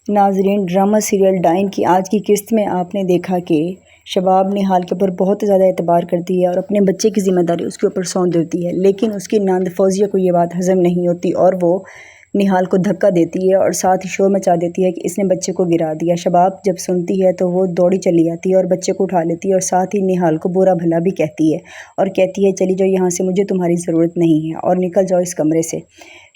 ناظرین، drama serial ڈائن کی آج کی قسط میں آپ نے دیکھا کہ شباب نہال کے اوپر بہت زیادہ اعتبار کرتی ہے اور اپنے بچے کی ذمہ داری اس کے اوپر سونپ دیتی ہے، لیکن اس کی نند فوزیہ کو یہ بات ہضم نہیں ہوتی اور وہ نہال کو دھکا دیتی ہے اور ساتھ ہی شور مچا دیتی ہے کہ اس نے بچے کو گرا دیا۔ شباب جب سنتی ہے تو وہ دوڑی چلی آتی ہے اور بچے کو اٹھا لیتی ہے اور ساتھ ہی نہال کو برا بھلا بھی کہتی ہے اور کہتی ہے چلی جاؤ یہاں سے، مجھے تمہاری ضرورت نہیں ہے اور نکل جاؤ اس کمرے سے۔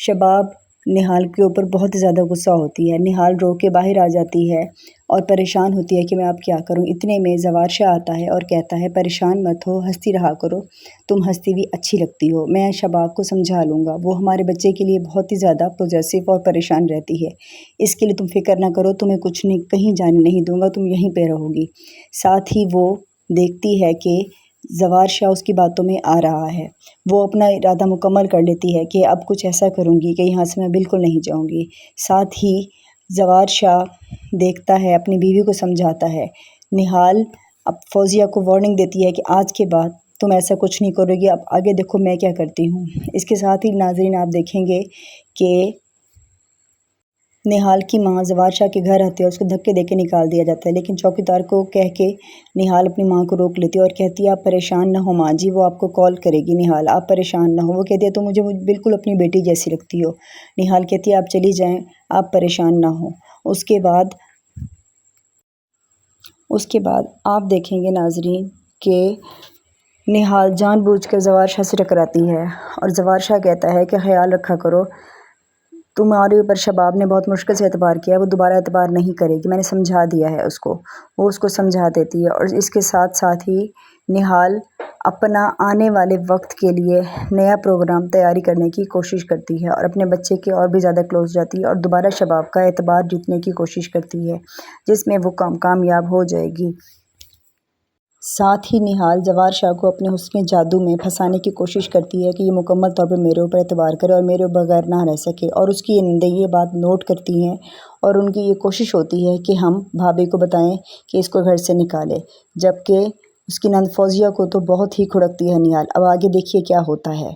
شباب نہال کے اوپر بہت زیادہ غصہ ہوتی ہے۔ نہال رو کے باہر آ جاتی ہے اور پریشان ہوتی ہے کہ میں اب کیا کروں۔ اتنے میں زوار شاہ آتا ہے اور کہتا ہے پریشان مت ہو، ہنستی رہا کرو، تم ہنستی بھی اچھی لگتی ہو، میں شباب کو سمجھا لوں گا، وہ ہمارے بچے کے لیے بہت ہی زیادہ پوزیسو اور پریشان رہتی ہے، اس کے لیے تم فکر نہ کرو، تمہیں کچھ نہیں، کہیں جانے نہیں دوں گا، تم یہیں پہ رہو گی۔ ساتھ ہی وہ دیکھتی ہے کہ زوار شاہ اس کی باتوں میں آ رہا ہے، وہ اپنا ارادہ مکمل کر لیتی ہے کہ اب کچھ ایسا کروں گی کہ یہاں سے میں بالکل نہیں جاؤں گی۔ ساتھ ہی زوار شاہ دیکھتا ہے، اپنی بیوی کو سمجھاتا ہے۔ نہال اب فوزیہ کو وارننگ دیتی ہے کہ آج کے بعد تم ایسا کچھ نہیں کرو گی، اب آگے دیکھو میں کیا کرتی ہوں۔ اس کے ساتھ ہی ناظرین آپ دیکھیں گے کہ نہال کی ماں زوار شاہ کے گھر آتے ہیں، اس کو دھکے دے کے نکال دیا جاتا ہے، لیکن چوکیدار کو کہہ کے نہال اپنی ماں کو روک لیتی ہے اور کہتی ہے آپ پریشان نہ ہو ماں جی، وہ آپ کو کال کرے گی نہال، آپ پریشان نہ ہو۔ وہ کہتی ہے تو مجھے بالکل اپنی بیٹی جیسی لگتی ہو۔ نہال کہتی ہے آپ چلی جائیں، آپ پریشان نہ ہو۔ اس کے بعد آپ دیکھیں گے ناظرین کہ نہال جان بوجھ کر زوار شاہ سے ٹکراتی ہے اور زوار شاہ کہتا ہے کہ خیال رکھا کرو، تمہارے اوپر شباب نے بہت مشکل سے اعتبار کیا ہے، وہ دوبارہ اعتبار نہیں کرے گی، میں نے سمجھا دیا ہے اس کو۔ وہ اس کو سمجھا دیتی ہے اور اس کے ساتھ ساتھ ہی نہال اپنا آنے والے وقت کے لیے نیا پروگرام تیاری کرنے کی کوشش کرتی ہے اور اپنے بچے کے اور بھی زیادہ کلوز جاتی ہے اور دوبارہ شباب کا اعتبار جیتنے کی کوشش کرتی ہے، جس میں وہ کامیاب ہو جائے گی۔ ساتھ ہی نہال زوار شاہ کو اپنے حسن جادو میں پھنسانے کی کوشش کرتی ہے کہ یہ مکمل طور پر میرے اوپر اعتبار کرے اور میرے بغیر نہ رہ سکے، اور اس کی نندیں یہ بات نوٹ کرتی ہیں اور ان کی یہ کوشش ہوتی ہے کہ ہم بھابھی کو بتائیں کہ اس کو گھر سے نکالے، جبکہ اس کی نند فوزیہ کو تو بہت ہی کھڑکتی ہے نہال۔ اب آگے دیکھیے کیا ہوتا ہے۔